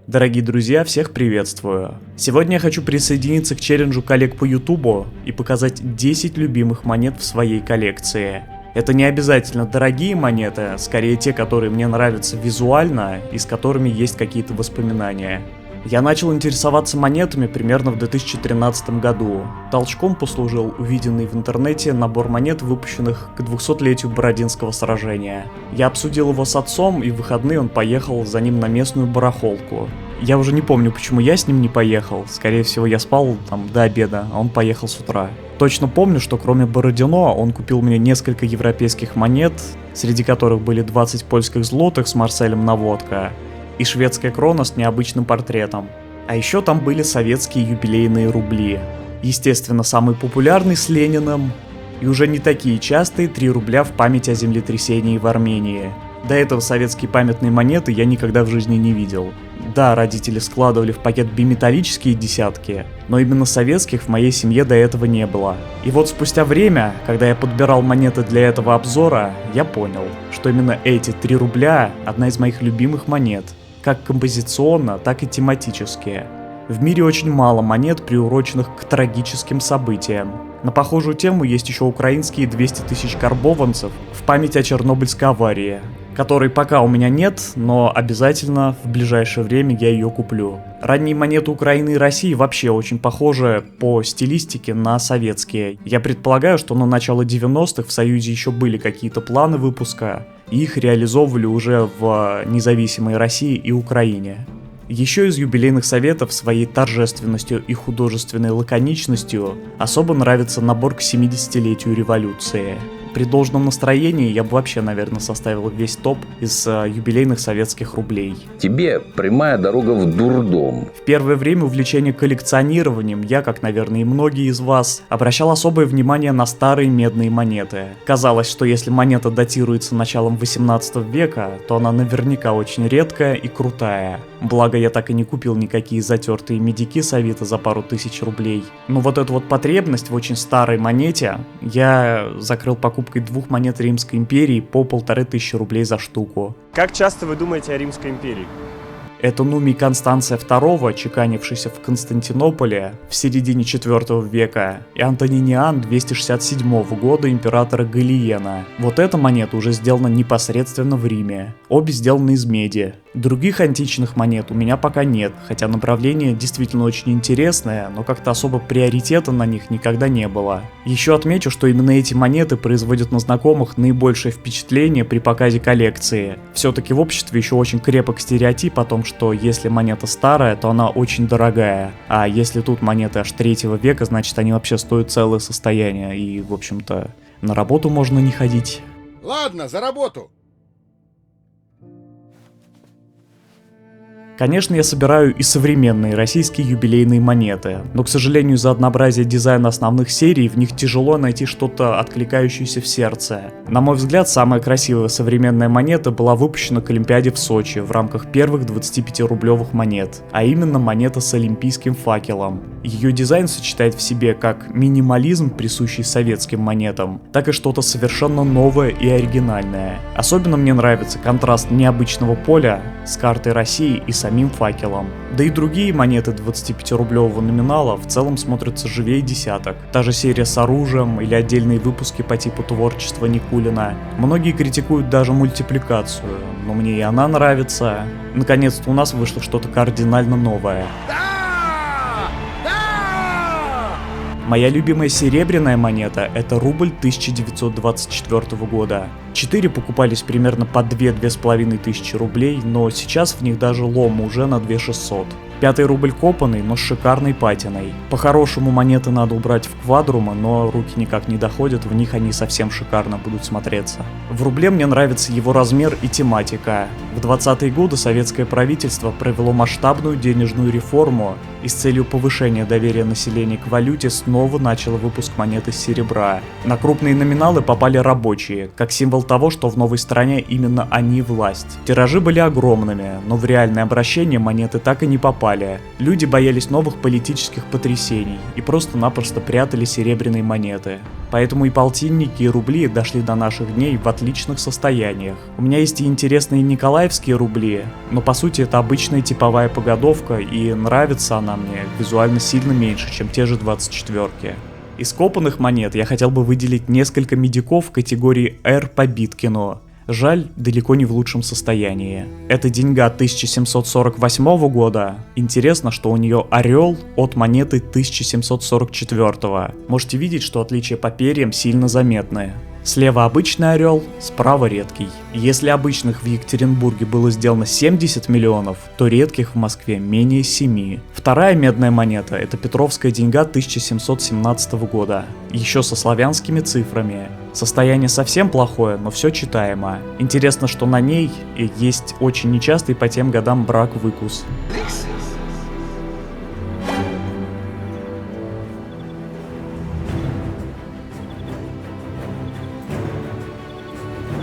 Дорогие друзья, всех приветствую! Сегодня я хочу присоединиться к челленджу коллег по ютубу и показать 10 любимых монет в своей коллекции. Это не обязательно дорогие монеты, скорее те, которые мне нравятся визуально и с которыми есть какие-то воспоминания. Я начал интересоваться монетами примерно в 2013 году. Толчком послужил увиденный в интернете набор монет, выпущенных к 200-летию Бородинского сражения. Я обсудил его с отцом, и в выходные он поехал за ним на местную барахолку. Я уже не помню, почему я с ним не поехал. Скорее всего, я спал там до обеда, а он поехал с утра. Точно помню, что кроме Бородино он купил мне несколько европейских монет, среди которых были 20 польских злотых с Марселем Наводка и шведская крона с необычным портретом. А еще там были советские юбилейные рубли. Естественно, самый популярный с Лениным, и уже не такие частые 3 рубля в память о землетрясении в Армении. До этого советские памятные монеты я никогда в жизни не видел. Да, родители складывали в пакет биметаллические десятки, но именно советских в моей семье до этого не было. И вот спустя время, когда я подбирал монеты для этого обзора, я понял, что именно эти 3 рубля одна из моих любимых монет, как композиционно, так и тематически. В мире очень мало монет, приуроченных к трагическим событиям. На похожую тему есть еще украинские 200 тысяч карбованцев в память о Чернобыльской аварии, которой пока у меня нет, но обязательно в ближайшее время я ее куплю. Ранние монеты Украины и России вообще очень похожи по стилистике на советские. Я предполагаю, что на начало 90-х в Союзе еще были какие-то планы выпуска, и их реализовывали уже в независимой России и Украине. Еще из юбилейных советов своей торжественностью и художественной лаконичностью особо нравится набор к 70-летию революции. При должном настроении я бы вообще, наверное, составил весь топ из юбилейных советских рублей. Тебе прямая дорога в дурдом. В первое время увлечения коллекционированием я, как, наверное, и многие из вас, обращал особое внимание на старые медные монеты. Казалось, что если монета датируется началом 18 века, то она наверняка очень редкая и крутая. Благо, я так и не купил никакие затертые медики с Авито за пару тысяч рублей. Но вот эту вот потребность в очень старой монете я закрыл покупкой 2 монет Римской империи по 1500 рублей за штуку. Как часто вы думаете о Римской империи? Это Нумий Констанция II, чеканившийся в Константинополе в середине IV века, и Антониниан 267 года императора Галиена. Вот эта монета уже сделана непосредственно в Риме. Обе сделаны из меди. Других античных монет у меня пока нет, хотя направление действительно очень интересное, но как-то особо приоритета на них никогда не было. Еще отмечу, что именно эти монеты производят на знакомых наибольшее впечатление при показе коллекции. Все-таки в обществе еще очень крепок стереотип о том, что если монета старая, то она очень дорогая, а если тут монеты аж 3 века, значит они вообще стоят целое состояние, и в общем-то на работу можно не ходить. Ладно, за работу! Конечно, я собираю и современные российские юбилейные монеты, но, к сожалению, из-за однообразия дизайна основных серий в них тяжело найти что-то откликающееся в сердце. На мой взгляд, самая красивая современная монета была выпущена к Олимпиаде в Сочи в рамках первых 25-рублевых монет, а именно монета с олимпийским факелом. Ее дизайн сочетает в себе как минимализм, присущий советским монетам, так и что-то совершенно новое и оригинальное. Особенно мне нравится контраст необычного поля с картой России и самим факелом. Да и другие монеты 25-рублевого номинала в целом смотрятся живее десяток. Та же серия с оружием или отдельные выпуски по типу творчества Никулина. Многие критикуют даже мультипликацию, но мне и она нравится. Наконец-то у нас вышло что-то кардинально новое. Моя любимая серебряная монета – это рубль 1924 года. 4 покупались примерно по 2-2,5 тысячи рублей, но сейчас в них даже лом уже на 2600. 5-й рубль копанный, но с шикарной патиной. По-хорошему монеты надо убрать в квадрумы, но руки никак не доходят, в них они совсем шикарно будут смотреться. В рубле мне нравится его размер и тематика. В 20-е годы советское правительство провело масштабную денежную реформу и с целью повышения доверия населения к валюте снова начало выпуск монет из серебра. На крупные номиналы попали рабочие, как символ того, что в новой стране именно они власть. Тиражи были огромными, но в реальное обращение монеты так и не попали. Люди боялись новых политических потрясений и просто-напросто прятали серебряные монеты. Поэтому и полтинники, и рубли дошли до наших дней в отличных состояниях. У меня есть и интересные николаевские рубли, но по сути это обычная типовая погодовка, и нравится она мне визуально сильно меньше, чем те же 24-ки. Из копанных монет я хотел бы выделить несколько медиков категории R по Биткину. Жаль, далеко не в лучшем состоянии. Это деньга 1748 года. Интересно, что у нее орел от монеты 1744. Можете видеть, что отличия по перьям сильно заметны. Слева обычный орел, справа редкий. Если обычных в Екатеринбурге было сделано 70 миллионов, то редких в Москве менее 7. Вторая медная монета – это Петровская деньга 1717 года, еще со славянскими цифрами. Состояние совсем плохое, но все читаемо. Интересно, что на ней есть очень нечастый по тем годам брак-выкус.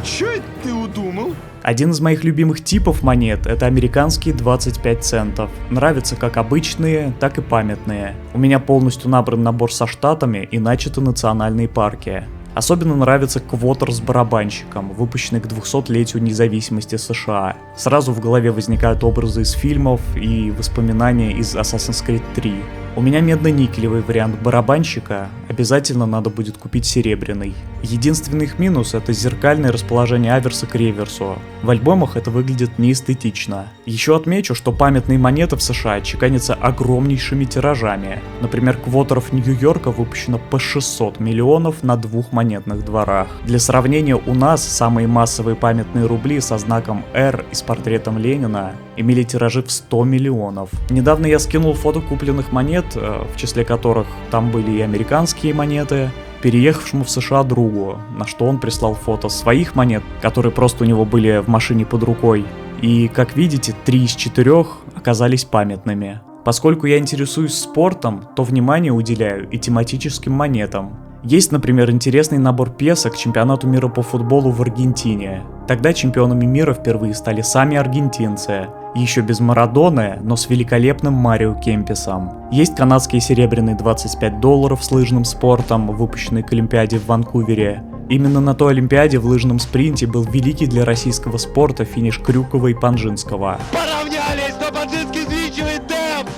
Чё это ты удумал? Один из моих любимых типов монет – это американские 25 центов. Нравятся как обычные, так и памятные. У меня полностью набран набор со штатами и начаты национальные парки. Особенно нравится квотер с барабанщиком, выпущенный к 200-летию независимости США. Сразу в голове возникают образы из фильмов и воспоминания из Assassin's Creed 3. У меня медно-никелевый вариант барабанщика, обязательно надо будет купить серебряный. Единственный их минус – это зеркальное расположение аверса к реверсу. В альбомах это выглядит неэстетично. Еще отмечу, что памятные монеты в США чеканятся огромнейшими тиражами. Например, квотеров Нью-Йорка выпущено по 600 миллионов на 2 монетных дворах. Для сравнения, у нас самые массовые памятные рубли со знаком R и с портретом Ленина имели тиражи в 100 миллионов. Недавно я скинул фото купленных монет, в числе которых там были и американские монеты, переехавшему в США другу, на что он прислал фото своих монет, которые просто у него были в машине под рукой. И, как видите, 3 из 4 оказались памятными. Поскольку я интересуюсь спортом, то внимание уделяю и тематическим монетам. Есть, например, интересный набор песо к чемпионату мира по футболу в Аргентине. Тогда чемпионами мира впервые стали сами аргентинцы. Еще без Марадоны, но с великолепным Марио Кемпесом. Есть канадские серебряные $25 с лыжным спортом, выпущенные к Олимпиаде в Ванкувере. Именно на той Олимпиаде в лыжном спринте был великий для российского спорта финиш Крюкова и Панжинского. Поравнялись, но Панжинский увеличивает темп!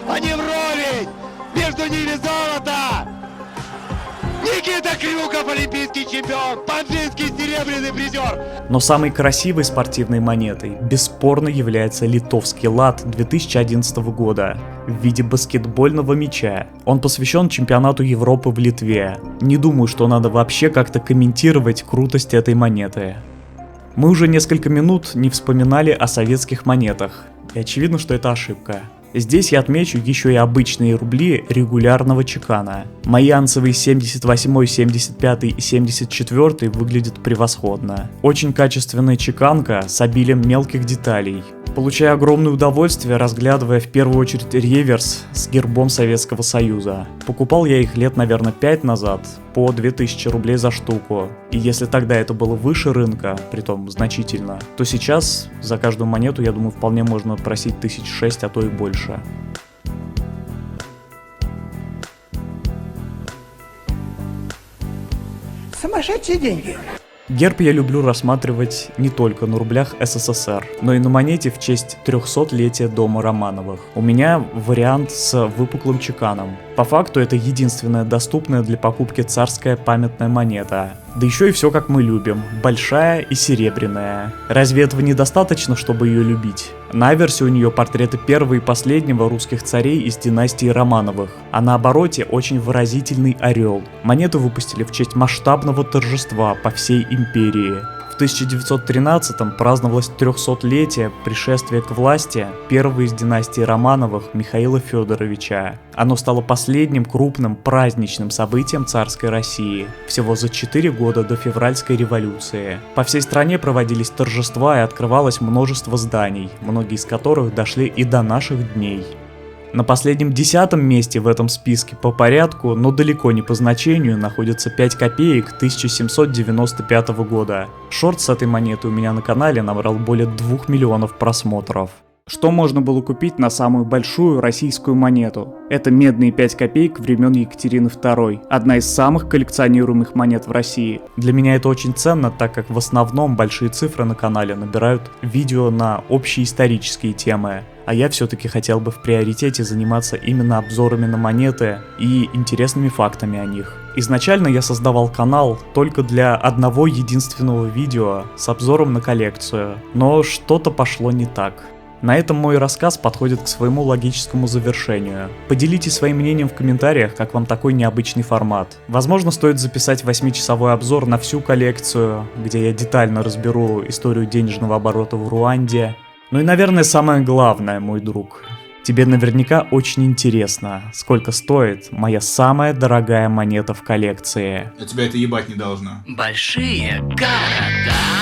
Они вровень! Между ними золото! Никита Крюков олимпийский чемпион! Панжинский серебряный призер! Но самой красивой спортивной монетой бесспорно является литовский лат 2011 года в виде баскетбольного мяча. Он посвящен чемпионату Европы в Литве. Не думаю, что надо вообще как-то комментировать крутость этой монеты. Мы уже несколько минут не вспоминали о советских монетах, и очевидно, что это ошибка. Здесь я отмечу еще и обычные рубли регулярного чекана. Мои анцевые 78, 75 и 74 выглядят превосходно. Очень качественная чеканка с обилием мелких деталей. Получаю огромное удовольствие, разглядывая в первую очередь реверс с гербом Советского Союза. Покупал я их лет, наверное, 5 назад, по 2000 рублей за штуку. И если тогда это было выше рынка, притом значительно, то сейчас за каждую монету, я думаю, вполне можно просить 1006, а то и больше. Сумасшедшие деньги. Герб я люблю рассматривать не только на рублях СССР, но и на монете в честь 300-летия дома Романовых. У меня вариант с выпуклым чеканом. По факту это единственная доступная для покупки царская памятная монета. Да еще и все как мы любим, большая и серебряная. Разве этого недостаточно, чтобы ее любить? На аверсе у нее портреты первого и последнего русских царей из династии Романовых, а на обороте очень выразительный орел. Монету выпустили в честь масштабного торжества по всей империи. В 1913-м праздновалось 300-летие пришествия к власти первого из династии Романовых Михаила Федоровича. Оно стало последним крупным праздничным событием царской России, всего за 4 года до февральской революции. По всей стране проводились торжества и открывалось множество зданий, многие из которых дошли и до наших дней. На последнем 10-м месте в этом списке по порядку, но далеко не по значению, находится 5 копеек 1795 года. Шорт с этой монеты у меня на канале набрал более 2 миллионов просмотров. Что можно было купить на самую большую российскую монету? Это медные 5 копеек времен Екатерины II, одна из самых коллекционируемых монет в России. Для меня это очень ценно, так как в основном большие цифры на канале набирают видео на общие исторические темы. А я все-таки хотел бы в приоритете заниматься именно обзорами на монеты и интересными фактами о них. Изначально я создавал канал только для одного единственного видео с обзором на коллекцию, но что-то пошло не так. На этом мой рассказ подходит к своему логическому завершению. Поделитесь своим мнением в комментариях, как вам такой необычный формат. Возможно, стоит записать 8-часовой обзор на всю коллекцию, где я детально разберу историю денежного оборота в Руанде. Ну и, наверное, самое главное, мой друг. Тебе наверняка очень интересно, сколько стоит моя самая дорогая монета в коллекции. А тебя это ебать не должно. Большие города.